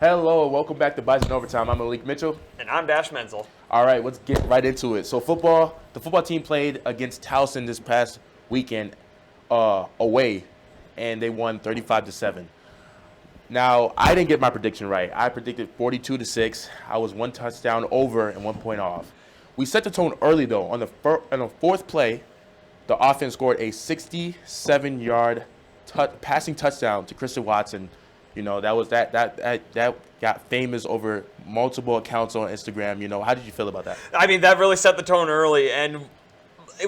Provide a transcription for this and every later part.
Hello, welcome back to Bison Overtime. I'm Malik Mitchell. And I'm Dash Mentzel. All right, let's get right into it. So the football team played against Towson this past weekend away, and they won 35-7. Now, I didn't get my prediction right. I predicted 42-6. I was 1 touchdown over and 1 point off. We set the tone early, though. On the fourth play, the offense scored a 67-yard passing touchdown to Chrissy Watson. You know, that got famous over multiple accounts on Instagram. You know, how did you feel about that? I mean, that really set the tone early, and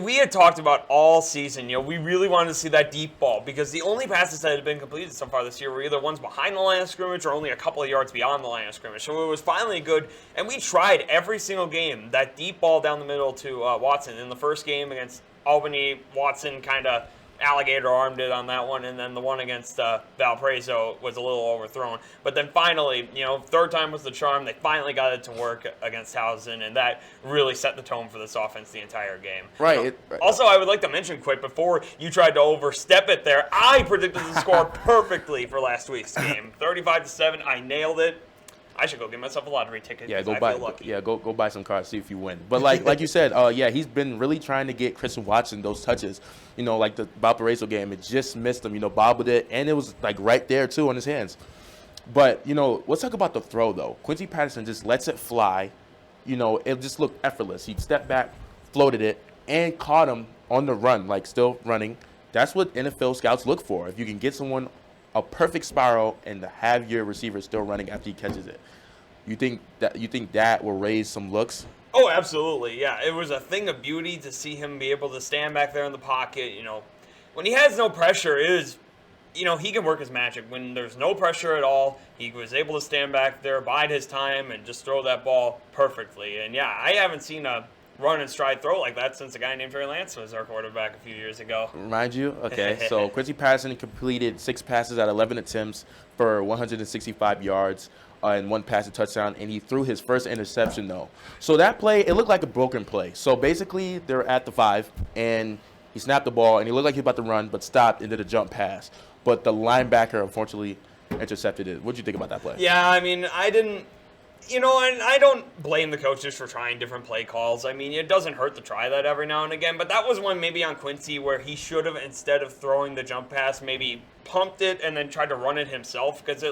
we had talked about all season, we really wanted to see that deep ball because the only passes that had been completed so far this year were either ones behind the line of scrimmage or only a couple of yards beyond the line of scrimmage. So it was finally good, and we tried every single game, that deep ball down the middle to Watson. In the first game against Albany, Watson kind of alligator armed it on that one, and then the one against Valparaiso was a little overthrown. But then finally, third time was the charm. They finally got it to work against Towson, and that really set the tone for this offense the entire game. Right. Also, I would like to mention quick, before you tried to overstep it there, I predicted the score perfectly for last week's game. 35-7, I nailed it. I should go get myself a lottery ticket. Yeah, I feel lucky. Yeah, go buy some cards, see if you win. But like you said, he's been really trying to get Christian Watson those touches. Like the Valparaiso game, it just missed him. Bobbled it, and it was like right there too on his hands. But let's talk about the throw though. Chrissy Patterson just lets it fly. It just looked effortless. He stepped back, floated it, and caught him on the run, like still running. That's what NFL scouts look for. If you can get someone a perfect spiral and have your receiver still running after he catches it. You think that will raise some looks? Oh, absolutely, yeah. It was a thing of beauty to see him be able to stand back there in the pocket. When he has no pressure, he can work his magic. When there's no pressure at all, he was able to stand back there, bide his time, and just throw that ball perfectly. And yeah, I haven't seen a run and stride throw like that since a guy named Trey Lance was our quarterback a few years ago. Remind you? Okay, so Chrissy Patterson completed 6 passes at 11 attempts for 165 yards and 1 passing touchdown, and he threw his first interception, though. So that play, it looked like a broken play. So basically, they're at the 5, and he snapped the ball, and he looked like he was about to run, but stopped and did a jump pass. But the linebacker, unfortunately, intercepted it. What did you think about that play? Yeah, I mean, I didn't... and I don't blame the coaches for trying different play calls. I mean, it doesn't hurt to try that every now and again. But that was one maybe on Quincy where he should have, instead of throwing the jump pass, maybe pumped it and then tried to run it himself. Because,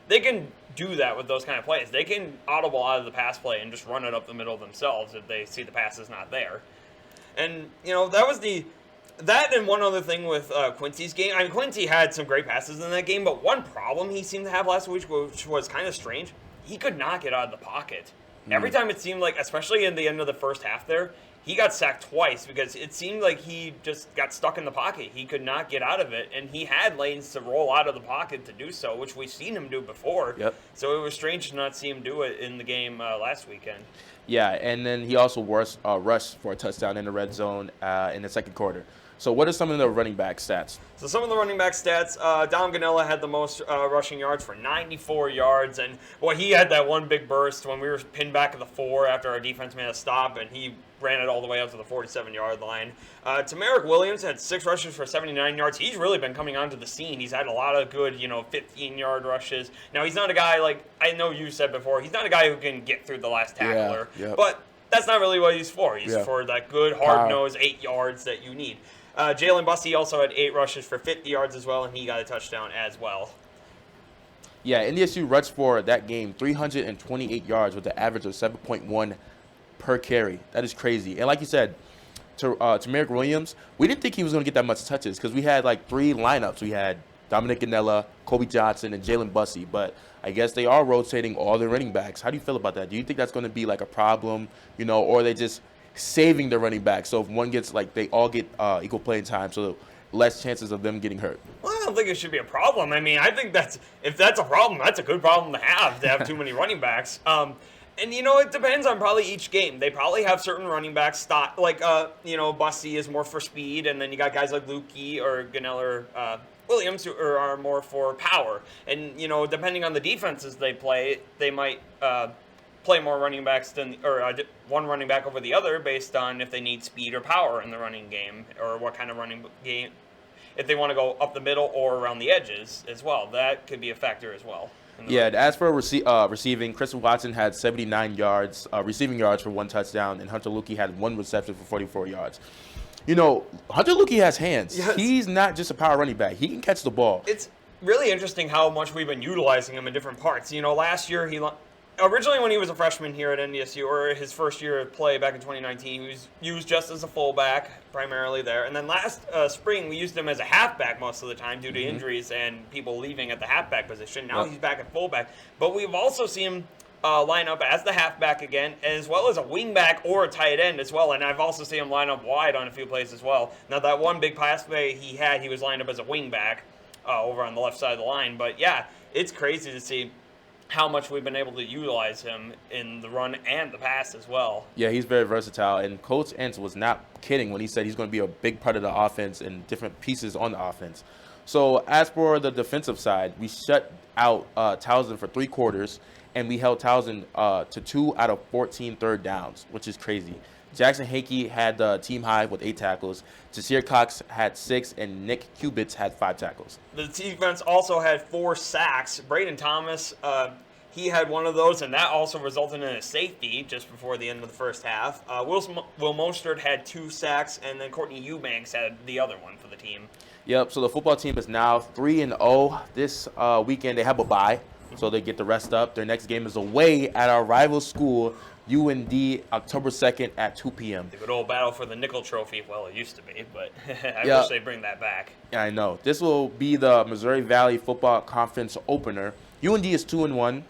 they can do that with those kind of plays. They can audible out of the pass play and just run it up the middle themselves if they see the pass is not there. And, that was that and one other thing with Quincy's game. I mean, Quincy had some great passes in that game, but one problem he seemed to have last week, which was kind of strange, he could not get out of the pocket. Every time it seemed like, especially in the end of the first half there, he got sacked twice because it seemed like he just got stuck in the pocket. He could not get out of it, and he had lanes to roll out of the pocket to do so, which we've seen him do before. Yep. So it was strange to not see him do it in the game last weekend. Yeah, and then he also rushed for a touchdown in the red zone in the second quarter. So what are some of the running back stats? So some of the running back stats, Dom Ganella had the most rushing yards for 94 yards. And, he had that one big burst when we were pinned back at the 4 after our defense made a stop, and he ran it all the way up to the 47-yard line. Tamerick Williams had 6 rushes for 79 yards. He's really been coming onto the scene. He's had a lot of good, 15-yard rushes. Now, he's not a guy like I know you said before. He's not a guy who can get through the last tackler. Yeah. But that's not really what he's for. He's for that good, hard-nosed 8 yards that you need. Jalen Bussey also had 8 rushes for 50 yards as well, and he got a touchdown as well. Yeah, NDSU rushed for that game 328 yards with an average of 7.1 per carry. That is crazy. And like you said, Tamerick Williams, we didn't think he was going to get that much touches because we had like 3 lineups. We had Dominic Ganella, Kobe Johnson, and Jalen Bussey. But I guess they are rotating all the running backs. How do you feel about that? Do you think that's going to be like a problem, or are they just saving the running back, so if one gets they all get equal playing time, so less chances of them getting hurt? Well, I don't think it should be a problem. I mean, I think if that's a problem, that's a good problem to have too many running backs. And it depends on probably each game. They probably have certain running backs Bussey is more for speed, and then you got guys like Lukey or Ganella or Williams who are more for power. And depending on the defenses they play, they might play more running backs one running back over the other based on if they need speed or power in the running game, or what kind of running game, if they want to go up the middle or around the edges as well. That could be a factor as well. Yeah, as for receiving, Christian Watson had 79 yards, receiving yards for 1 touchdown, and Hunter Luki had 1 reception for 44 yards. You know, Hunter Luki has hands. Yes. He's not just a power running back. He can catch the ball. It's really interesting how much we've been utilizing him in different parts. You know, last year originally when he was a freshman here at NDSU, or his first year of play back in 2019, he was used just as a fullback primarily there. And then last spring, we used him as a halfback most of the time due to injuries and people leaving at the halfback position. Now he's back at fullback. But we've also seen him line up as the halfback again, as well as a wingback or a tight end as well. And I've also seen him line up wide on a few plays as well. Now, that one big pass play he was lined up as a wingback over on the left side of the line. But, yeah, it's crazy to see how much we've been able to utilize him in the run and the pass as well. Yeah, he's very versatile, and Coach Entz was not kidding when he said he's going to be a big part of the offense and different pieces on the offense. So as for the defensive side, we shut out Townsend for 3 quarters, and we held Townsend to 2 out of 14 third downs, which is crazy. Jackson Hankey had the team high with 8 tackles. Jasir Cox had 6, and Nick Kubitz had 5 tackles. The defense also had 4 sacks. Braden Thomas, he had one of those, and that also resulted in a safety just before the end of the first half. Will Mostert had 2 sacks, and then Courtney Eubanks had the other one for the team. Yep, so the football team is now 3-0. This weekend they have a bye, so they get the rest up. Their next game is away at our rival school, UND, October 2nd at 2 p.m. The good old battle for the nickel trophy. Well, it used to be, but I wish they bring that back. Yeah, I know. This will be the Missouri Valley Football Conference opener. UND is 2-1.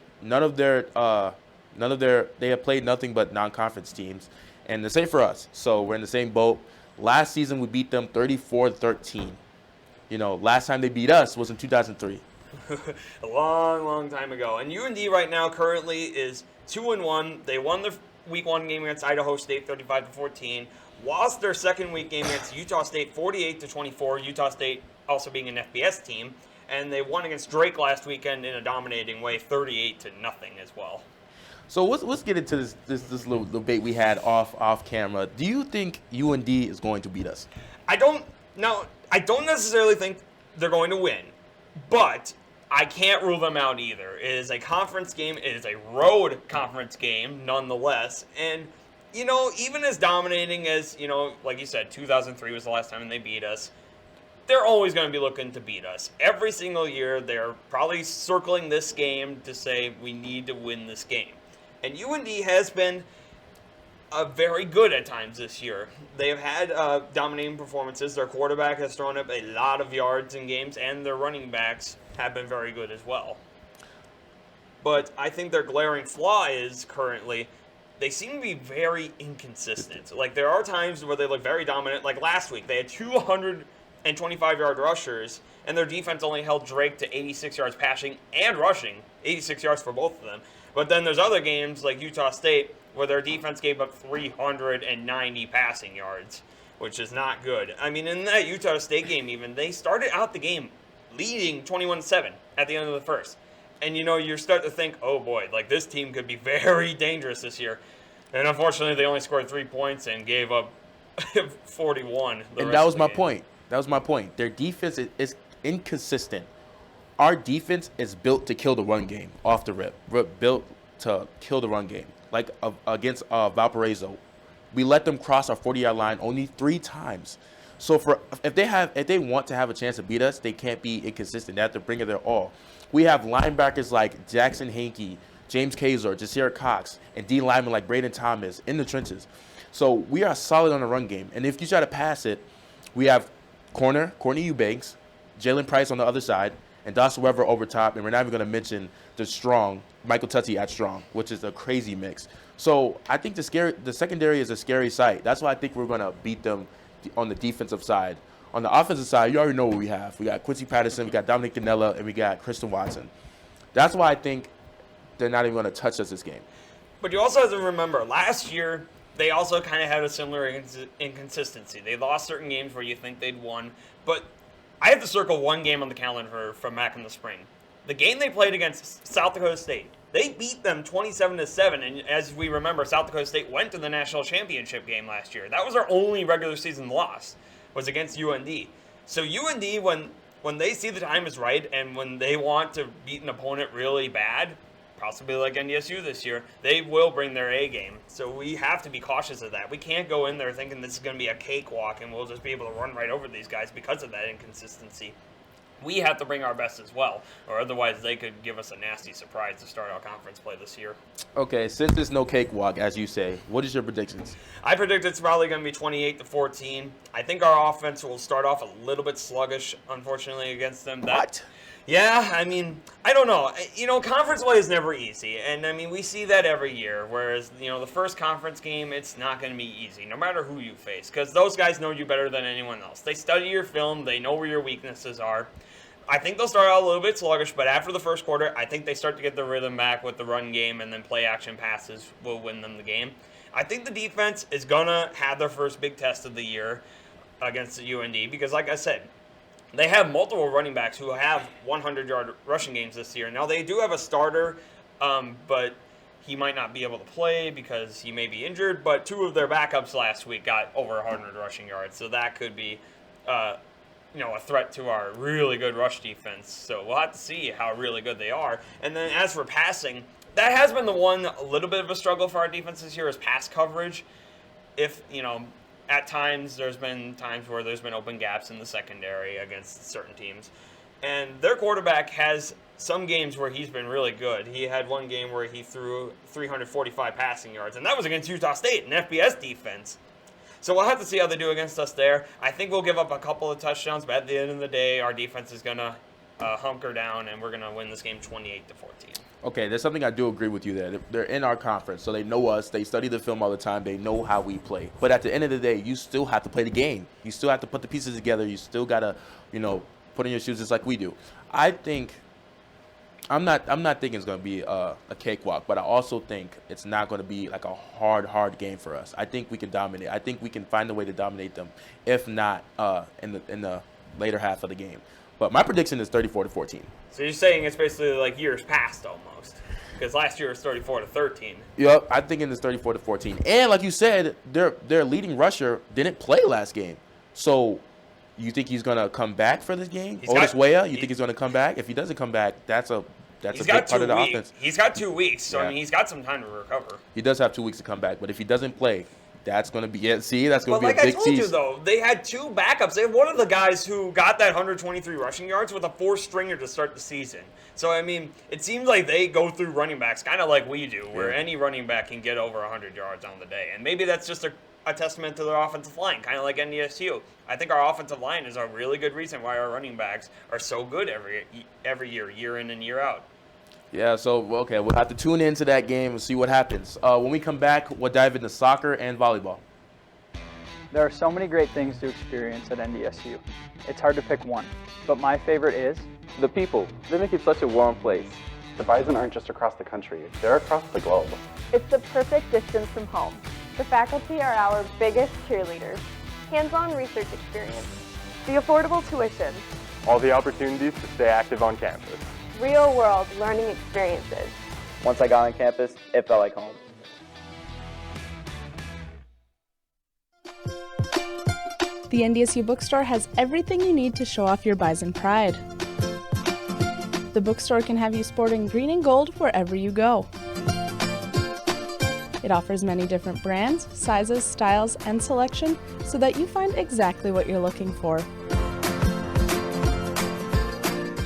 They have played nothing but non-conference teams, and the same for us. So we're in the same boat. Last season we beat them 34-13. You know, last time they beat us was in 2003. A long, long time ago. And UND right now currently is 2-1. They won their week 1 game against Idaho State 35-14. Lost their second week game against Utah State 48-24. Utah State also being an FBS team. And they won against Drake last weekend in a dominating way, 38-0 as well. So let's get into this little debate we had off camera. Do you think UND is going to beat us? I don't necessarily think they're going to win, but I can't rule them out either. It is a conference game. It is a road conference game, nonetheless. And, you know, even as dominating as, you know, like you said, 2003 was the last time they beat us, they're always going to be looking to beat us. Every single year, they're probably circling this game to say, we need to win this game. And UND has been very good at times this year. They have had dominating performances. Their quarterback has thrown up a lot of yards in games, and their running backs have been very good as well. But I think their glaring flaw is currently they seem to be very inconsistent. Like, there are times where they look very dominant. Like last week, they had 225-yard rushers, and their defense only held Drake to 86 yards passing and rushing, 86 yards for both of them. But then there's other games like Utah State where their defense gave up 390 passing yards, which is not good. I mean, in that Utah State game even, they started out the game leading 21-7 at the end of the first. And, you know, you start to think, oh, boy, like this team could be very dangerous this year. And unfortunately, they only scored 3 points and gave up 41. And that was my point. That was my point. Their defense is inconsistent. Our defense is built to kill the run game off the rip. We're built to kill the run game. Like against Valparaiso, we let them cross our 40-yard line only 3 times. So if they want to have a chance to beat us, they can't be inconsistent. They have to bring it their all. We have linebackers like Jackson Hankey, James Kazor, Jasir Cox, and D linemen like Braden Thomas in the trenches. So we are solid on the run game. And if you try to pass it, we have Courtney Eubanks, Jalen Price on the other side, and Dawson Weber over top. And we're not even going to mention the strong Michael Tutsy at strong, which is a crazy mix. So I think the secondary is a scary sight. That's why I think we're going to beat them on the defensive side. On the offensive side, you already know what we have. We got Chrissy Patterson, we got Dominic Canella, and we got Christian Watson. That's why I think they're not even going to touch us this game. But you also have to remember, last year, they also kind of had a similar inconsistency. They lost certain games where you think they'd won. But I have to circle one game on the calendar from back in the spring. The game they played against South Dakota State. They beat them 27-7, and as we remember, South Dakota State went to the national championship game last year. That was our only regular season loss, was against UND. So UND, when when they see the time is right and when they want to beat an opponent really bad, possibly like NDSU this year, they will bring their A game. So we have to be cautious of that. We can't go in there thinking this is going to be a cakewalk and we'll just be able to run right over these guys because of that inconsistency. We have to bring our best as well, or otherwise they could give us a nasty surprise to start our conference play this year. Okay, since there's no cakewalk, as you say, what is your predictions? I predict it's probably going to be 28-14. I think our offense will start off a little bit sluggish, unfortunately, against them. What? Yeah, I mean, I don't know. Conference play is never easy, and I mean, we see that every year, whereas, the first conference game, it's not going to be easy, no matter who you face, because those guys know you better than anyone else. They study your film, they know where your weaknesses are. I think they'll start out a little bit sluggish, but after the first quarter, I think they start to get the rhythm back with the run game, and then play-action passes will win them the game. I think the defense is going to have their first big test of the year against the UND, because like I said, they have multiple running backs who have 100-yard rushing games this year. Now, they do have a starter, but he might not be able to play because he may be injured, but two of their backups last week got over 100 rushing yards, so that could be a threat to our really good rush defense. So we'll have to see how really good they are. And then as for passing, that has been the one a little bit of a struggle for our defense this year is pass coverage. If, at times there's been times where there's been open gaps in the secondary against certain teams. And their quarterback has some games where he's been really good. He had one game where he threw 345 passing yards, and that was against Utah State, an FBS defense. So we'll have to see how they do against us there. I think we'll give up a couple of touchdowns, but at the end of the day, our defense is going to hunker down, and we're going to win this game 28-14. Okay, there's something I do agree with you there. They're in our conference, so they know us. They study the film all the time. They know how we play. But at the end of the day, you still have to play the game. You still have to put the pieces together. You still got to, put in your shoes just like we do. I think I'm not thinking it's going to be a cakewalk, but I also think it's not going to be like a hard game for us. I think we can dominate. I think we can find a way to dominate them, if not in the later half of the game. But my prediction is 34-14. So you're saying it's basically like years past almost, because last year was 34-13. Yep, I'm thinking it's 34-14. And like you said, their leading rusher didn't play last game. So you think he's going to come back for this game? Otis Weah, you think he's going to come back? If he doesn't come back, that's a big part of the offense. He's got 2 weeks, so Yeah. I mean, he's got some time to recover. He does have 2 weeks to come back, but if he doesn't play, that's going to be it. See, that's going to be a big Like I told tease. you, though, they had 2 backups. They had one of the guys who got that 123 rushing yards with a 4-stringer to start the season. So, I mean, it seems like they go through running backs kind of like we do, where any running back can get over 100 yards on the day. And maybe that's just a testament to their offensive line, kind of like NDSU. I think our offensive line is a really good reason why our running backs are so good every year in and year out. Yeah, so, okay, we'll have to tune into that game and see what happens. When we come back, we'll dive into soccer and volleyball. There are so many great things to experience at NDSU. It's hard to pick one, but my favorite is the people. They make it such a warm place. The Bison aren't just across the country, they're across the globe. It's the perfect distance from home. The faculty are our biggest cheerleaders. Hands-on research experience. The affordable tuition. All the opportunities to stay active on campus. Real-world learning experiences. Once I got on campus, it felt like home. The NDSU bookstore has everything you need to show off your Bison pride. The bookstore can have you sporting green and gold wherever you go. It offers many different brands, sizes, styles, and selection so that you find exactly what you're looking for.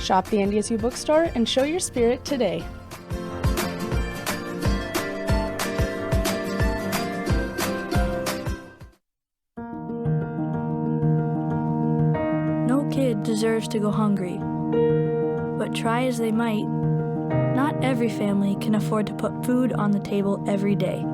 Shop the NDSU bookstore and show your spirit today. No kid deserves to go hungry, but try as they might, not every family can afford to put food on the table every day.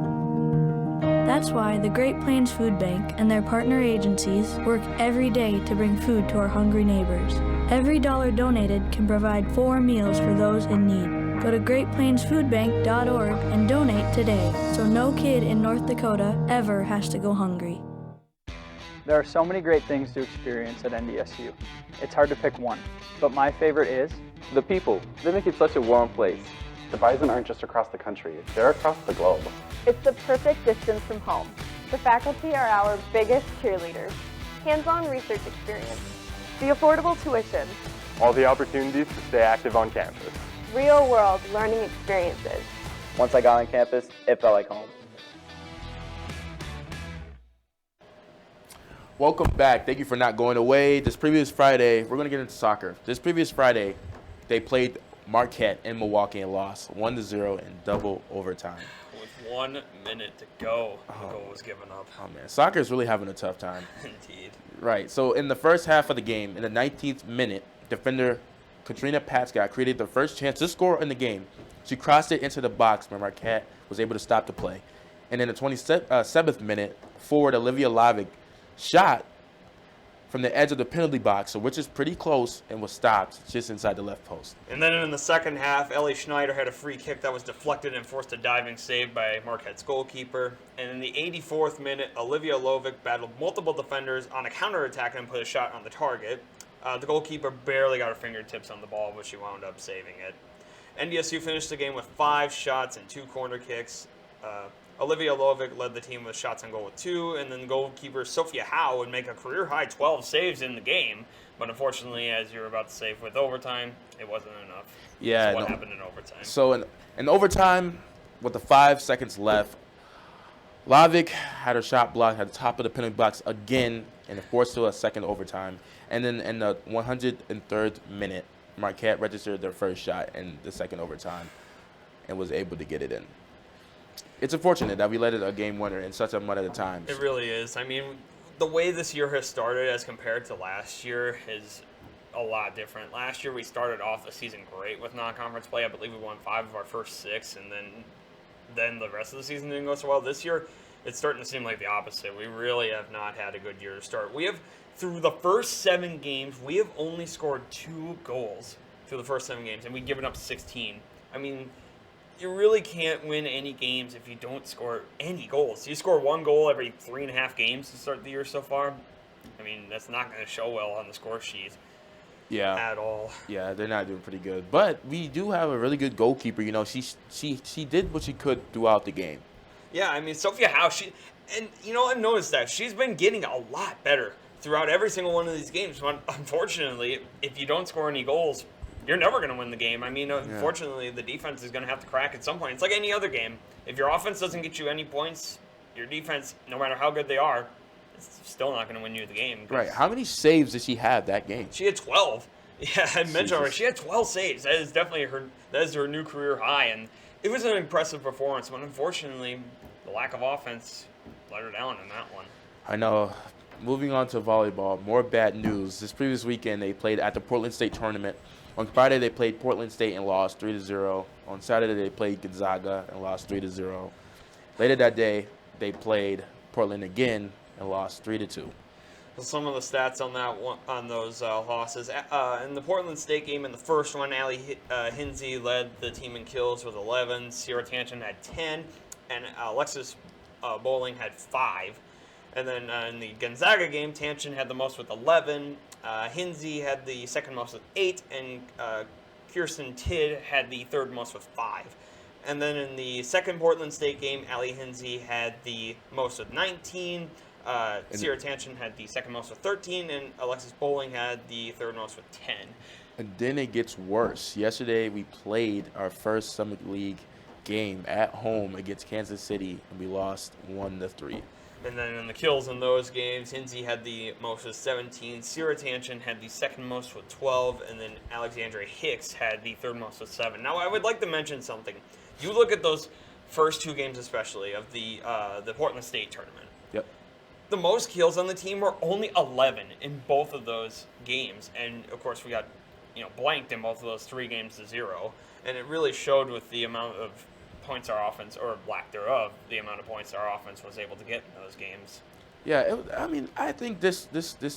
That's why the Great Plains Food Bank and their partner agencies work every day to bring food to our hungry neighbors. Every dollar donated can provide 4 meals for those in need. Go to greatplainsfoodbank.org and donate today so no kid in North Dakota ever has to go hungry. there are so many great things to experience at NDSU. It's hard to pick one, but my favorite is the people. They make it such a warm place. The Bison aren't just across the country, they're across the globe. It's the perfect distance from home. The faculty are our biggest cheerleaders. Hands-on research experience. the affordable tuition, all the opportunities to stay active on campus, real-world learning experiences. Once I got on campus, it felt like home. Welcome back. Thank you for not going away. This previous Friday, we're going to get into soccer. This previous Friday, they played Marquette in Milwaukee and lost 1-0 in double overtime. With 1 minute to go, the goal was given up. Oh, man. Soccer is really having a tough time. Indeed. Right. So in the first half of the game, in the 19th minute, defender Katrina Patscott created the first chance to score in the game. She crossed it into the box, but Marquette was able to stop the play. And in the 27th minute, forward Olivia Lavick shot from the edge of the penalty box, which is pretty close, and was stopped just inside the left post. And then in the second half, Ellie Schneider had a free kick that was deflected and forced a diving save by Marquette's goalkeeper. And in the 84th minute, Olivia Lovick battled multiple defenders on a counterattack and put a shot on the target. The goalkeeper barely got her fingertips on the ball, but she wound up saving it. NDSU finished the game with 5 shots and 2 corner kicks. Olivia Lovick led the team with shots on goal with 2, and then goalkeeper Sophia Howe would make a career-high 12 saves in the game. But unfortunately, as you were about to say, with overtime, it wasn't enough. Yeah. So what happened in overtime? So in overtime, with the 5 seconds left, Lavick had her shot blocked at the top of the penalty box again, and it forced to a second overtime. And then in the 103rd minute, Marquette registered their first shot in the second overtime and was able to get it in. It's unfortunate that we let it a game winner in such a amount of time. It really is. I mean, the way this year has started as compared to last year is a lot different. Last year we started off the season great with non-conference play. I believe we won 5 of our first 6, and then the rest of the season didn't go so well. This year, it's starting to seem like the opposite. We really have not had a good year to start. We have, through the first 7 games, we have only scored 2 goals through the first 7 games, and we've given up 16. I mean, you really can't win any games if you don't score any goals. You score 1 goal every 3.5 games to start the year so far. I mean, that's not going to show well on the score sheet. Yeah. At all. Yeah, they're not doing pretty good. But we do have a really good goalkeeper. You know, she did what she could throughout the game. Yeah, I mean, Sophia Howe, I've noticed that she's been getting a lot better throughout every single one of these games. But unfortunately, if you don't score any goals, you're never going to win the game. I mean, unfortunately, the defense is going to have to crack at some point. It's like any other game. If your offense doesn't get you any points, your defense, no matter how good they are, it's still not going to win you the game. Right. How many saves did she have that game? She had 12. Yeah, I mentioned already. She had 12 saves. That is definitely her new career high, and it was an impressive performance. But unfortunately, the lack of offense let her down in that one. I know. Moving on to volleyball, more bad news. This previous weekend, they played at the Portland State Tournament. On Friday, they played Portland State and lost 3-0. On Saturday, they played Gonzaga and lost 3-0. Later that day, they played Portland again and lost 3-2. So some of the stats on that one, on those losses. In the Portland State game, in the first one, Allie Hinsey led the team in kills with 11. Sierra Tanchin had 10, and Alexis Bowling had 5. And then in the Gonzaga game, Tanchin had the most with 11. Hinsey had the second most with 8, and Kirsten Tidd had the third most with 5. And then in the second Portland State game, Allie Hinsey had the most with 19. Sierra Tanchin had the second most with 13, and Alexis Bowling had the third most with 10. And then it gets worse. Yesterday, we played our first Summit League game at home against Kansas City, and we lost 1-3. And then in the kills in those games, Hinsey had the most with 17, Sierra Tanchin had the second most with 12, and then Alexandria Hicks had the third most with 7. Now, I would like to mention something. You look at those first 2 games especially of the Portland State tournament. Yep. The most kills on the team were only 11 in both of those games. And, of course, we got blanked in both of those 3 games to 0. And it really showed with the amount of points our offense, or lack thereof, the amount of points our offense was able to get in those games. Yeah, I think this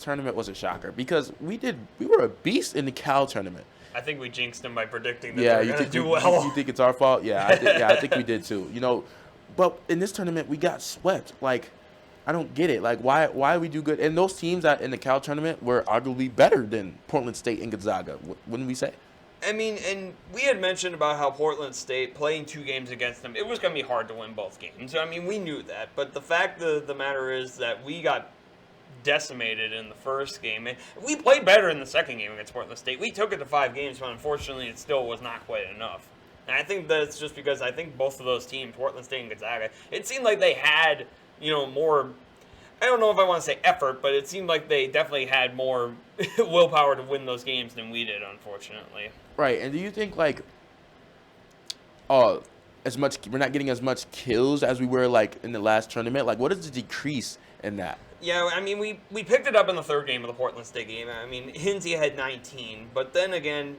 tournament was a shocker because we were a beast in the Cal tournament. I think we jinxed them by predicting that they were going to do well. You think it's our fault? Yeah, I think we did too. But in this tournament we got swept. Like, I don't get it. Like, why we do good? And those teams that in the Cal tournament were arguably better than Portland State and Gonzaga, wouldn't we say? I mean, and we had mentioned about how Portland State, playing 2 games against them, it was going to be hard to win both games. I mean, we knew that. But the fact of the matter is that we got decimated in the first game. And we played better in the second game against Portland State. We took it to 5 games, but unfortunately it still was not quite enough. And I think that's just because I think both of those teams, Portland State and Gonzaga, it seemed like they had, more, I don't know if I want to say effort, but it seemed like they definitely had more willpower to win those games than we did, unfortunately. Right, and do you think, we're not getting as much kills as we were, in the last tournament? What is the decrease in that? Yeah, I mean, we picked it up in the third game of the Portland State game. I mean, Hinsey had 19, but then again,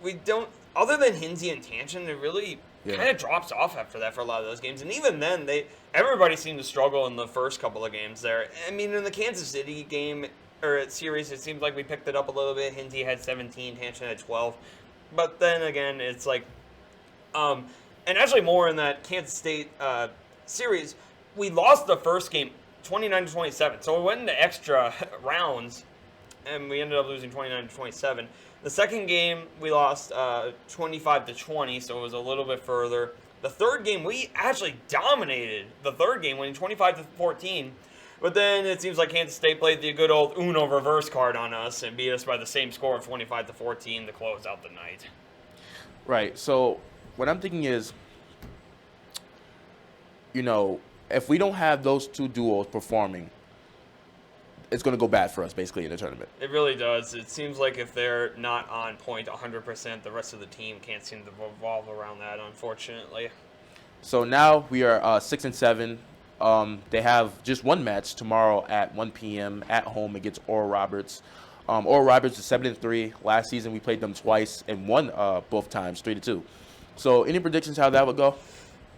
we don't, other than Hinsey and Tanchin, it really kind of drops off after that for a lot of those games. And even then, everybody seemed to struggle in the first couple of games there. I mean, in the Kansas City game, or series, it seems like we picked it up a little bit. Hinsey had 17, Tanchin had 12. But then again, it's and actually more in that Kansas State series, we lost the first game 29-27. So we went into extra rounds, and we ended up losing 29-27. The second game, we lost 25-20, so it was a little bit further. The third game, we actually dominated the third game, winning 25-14. But then it seems like Kansas State played the good old Uno reverse card on us and beat us by the same score of 25-14 to close out the night. Right. So what I'm thinking is, if we don't have those two duos performing, it's going to go bad for us, basically, in the tournament. It really does. It seems like if they're not on point 100%, the rest of the team can't seem to revolve around that, unfortunately. So now we are 6-7. They have just one match tomorrow at 1 p.m. at home against Oral Roberts. Oral Roberts is 7-3. Last season we played them twice and won both times, 3-2. So any predictions how that would go?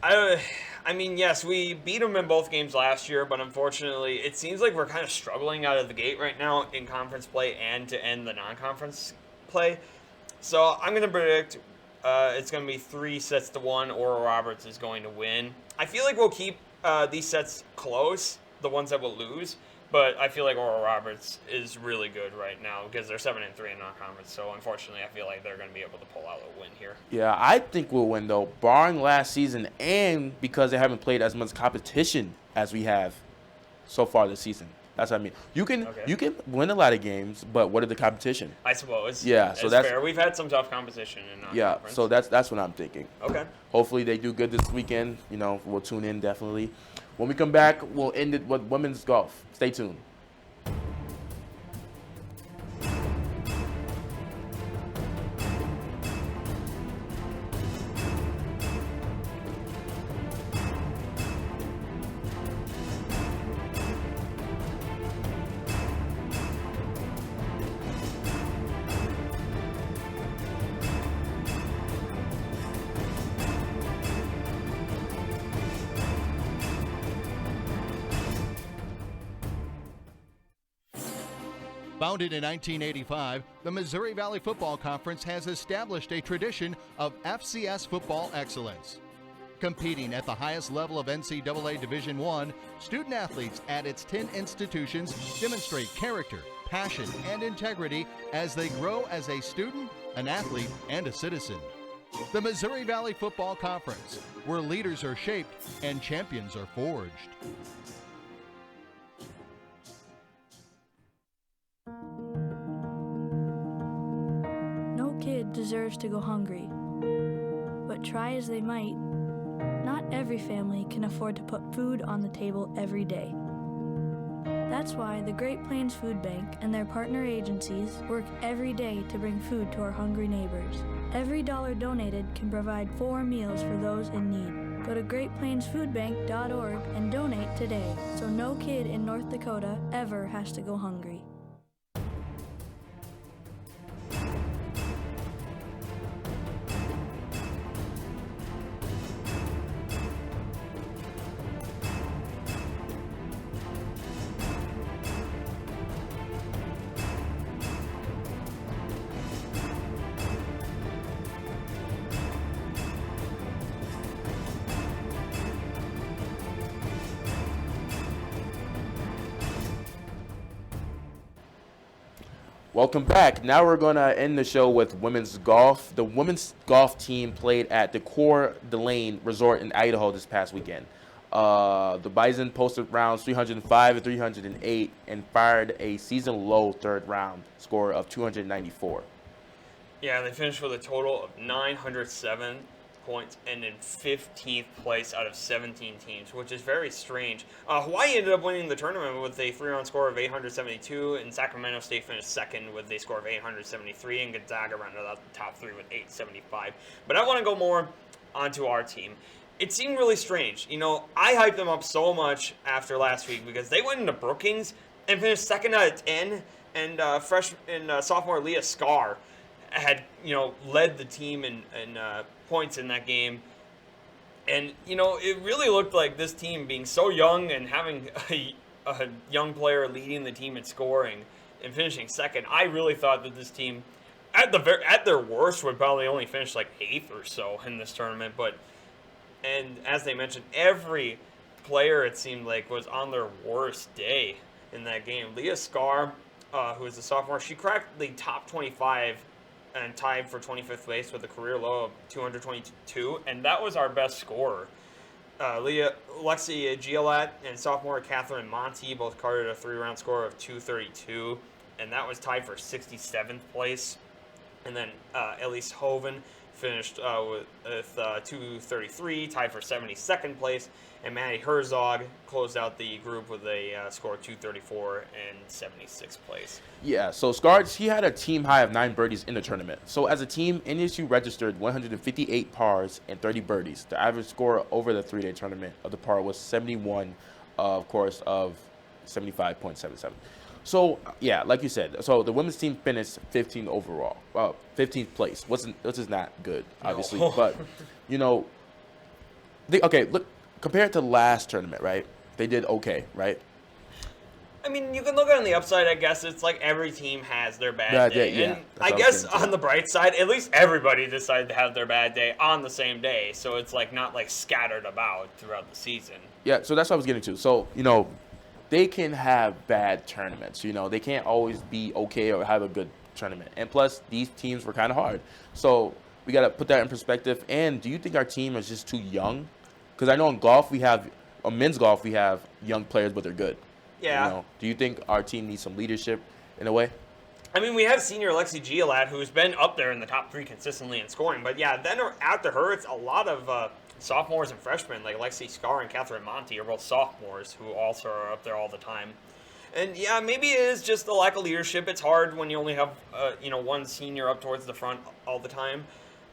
I mean, yes, we beat them in both games last year, but unfortunately, it seems like we're kind of struggling out of the gate right now in conference play and to end the non-conference play. So I'm going to predict it's going to be 3-1. Oral Roberts is going to win. I feel like we'll keep these sets close, the ones that we'll lose, but I feel like Oral Roberts is really good right now because they're 7-3 in non-conference. So unfortunately, I feel like they're going to be able to pull out a win here. Yeah, I think we'll win though, barring last season, and because they haven't played as much competition as we have so far this season. That's what I mean. You can win a lot of games, but what are the competition? I suppose. Yeah, so that's fair. We've had some tough competition in non-conference. Yeah, so that's what I'm thinking. Okay. Hopefully they do good this weekend. We'll tune in definitely. When we come back, we'll end it with women's golf. Stay tuned. Founded in 1985, the Missouri Valley Football Conference has established a tradition of FCS football excellence. Competing at the highest level of NCAA Division I, student athletes at its 10 institutions demonstrate character, passion, and integrity as they grow as a student, an athlete, and a citizen. The Missouri Valley Football Conference, where leaders are shaped and champions are forged. No kid deserves to go hungry, but try as they might, not every family can afford to put food on the table every day. That's why the Great Plains Food Bank and their partner agencies work every day to bring food to our hungry neighbors. Every dollar donated can provide 4 meals for those in need. Go to greatplainsfoodbank.org and donate today so no kid in North Dakota ever has to go hungry. Welcome back. Now we're going to end the show with women's golf. The women's golf team played at the Coeur d'Alene Resort in Idaho this past weekend. The Bison posted rounds 305 and 308 and fired a season-low third round score of 294. Yeah, they finished with a total of 907 points and in 15th place out of 17 teams, which is very strange. Hawaii ended up winning the tournament with a 3-round score of 872, and Sacramento State finished second with a score of 873, and Gonzaga rounded out the top 3 with 875. But I want to go more onto our team. It seemed really strange. You know, I hyped them up so much after last week because they went into Brookings and finished second out of 10, and sophomore Leah Scarr had, led the team in points in that game. And, it really looked like this team being so young and having a young player leading the team in scoring and finishing second. I really thought that this team, at their worst, would probably only finish like 8th or so in this tournament. And as they mentioned, every player, it seemed like, was on their worst day in that game. Leah Scarr, who is a sophomore, she cracked the top 25 and tied for 25th place with a career low of 222, and that was our best scorer. Lexi Giolat and sophomore Catherine Monty both carded a 3-round score of 232, and that was tied for 67th place. And then Elise Hoven finished with 233, tied for 72nd place, and Maddie Herzog closed out the group with a score of 234 and 76th place. Yeah, so Scarr, she had a team high of 9 birdies in the tournament. So as a team, NDSU registered 158 pars and 30 birdies. The average score over the 3-day tournament of the par was 71, of course, of 75.77. So, yeah, like you said, so the women's team finished 15th overall. 15th place, which is not good, obviously. No. But, look, compared to last tournament, right? They did okay, right? I mean, you can look at it on the upside, I guess. It's like every team has their bad day. Yeah, and I guess on the bright side, at least everybody decided to have their bad day on the same day. So it's like not like scattered about throughout the season. Yeah, so that's what I was getting to. So, they can have bad tournaments. They can't always be okay or have a good tournament. And plus, these teams were kind of hard. So we got to put that in perspective. And do you think our team is just too young? Because I know in golf, men's golf, we have young players, but they're good. Yeah. Do you think our team needs some leadership in a way? I mean, we have senior Lexi Giolat, who's been up there in the top 3 consistently in scoring. But yeah, then after her, it's a lot of sophomores and freshmen, like Lexi Scarr and Catherine Monty are both sophomores who also are up there all the time. And yeah, maybe it is just the lack of leadership. It's hard when you only have, one senior up towards the front all the time.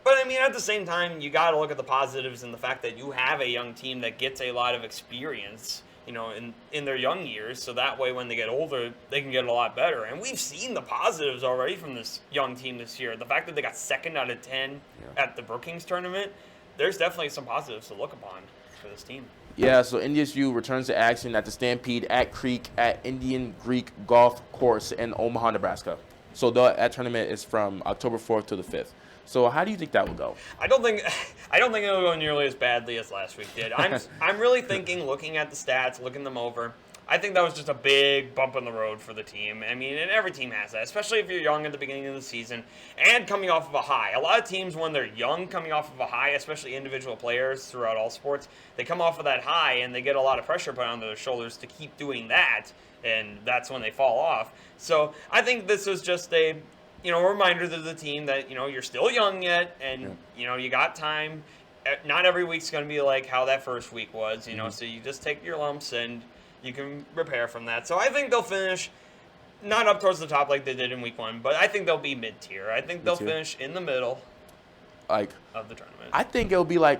But I mean, at the same time, you got to look at the positives and the fact that you have a young team that gets a lot of experience, in their young years. So that way, when they get older, they can get a lot better. And we've seen the positives already from this young team this year. The fact that they got 2nd out of 10 at the Brookings tournament, there's definitely some positives to look upon for this team. Yeah, so NDSU returns to action at the Stampede at Creek at Indian Creek Golf Course in Omaha, Nebraska. So that tournament is from October 4th to the 5th. So how do you think that will go? I don't think it'll go nearly as badly as last week did. I'm really thinking, looking at the stats, looking them over, I think that was just a big bump in the road for the team. I mean, and every team has that, especially if you're young at the beginning of the season and coming off of a high. A lot of teams, when they're young, coming off of a high, especially individual players throughout all sports, they come off of that high and they get a lot of pressure put on their shoulders to keep doing that, and that's when they fall off. So I think this was just a reminder to the team that, you're still young yet, and, you got time. Not every week's going to be like how that first week was, so you just take your lumps and you can repair from that. So I think they'll finish not up towards the top like they did in week 1, but I think they'll be mid-tier. I think they'll finish in the middle of the tournament. I think it'll be like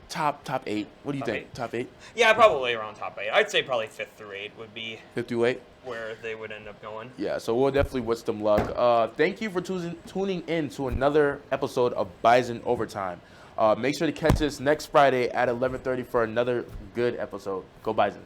top 8. What do you think? 8? Top 8? Yeah, probably around top 8. I'd say probably 5th through 8 would be 5th through 8 where they would end up going. Yeah, so we'll definitely wish them luck. Thank you for tuning in to another episode of Bison Overtime. Make sure to catch us next Friday at 11:30 for another good episode. Go Bison.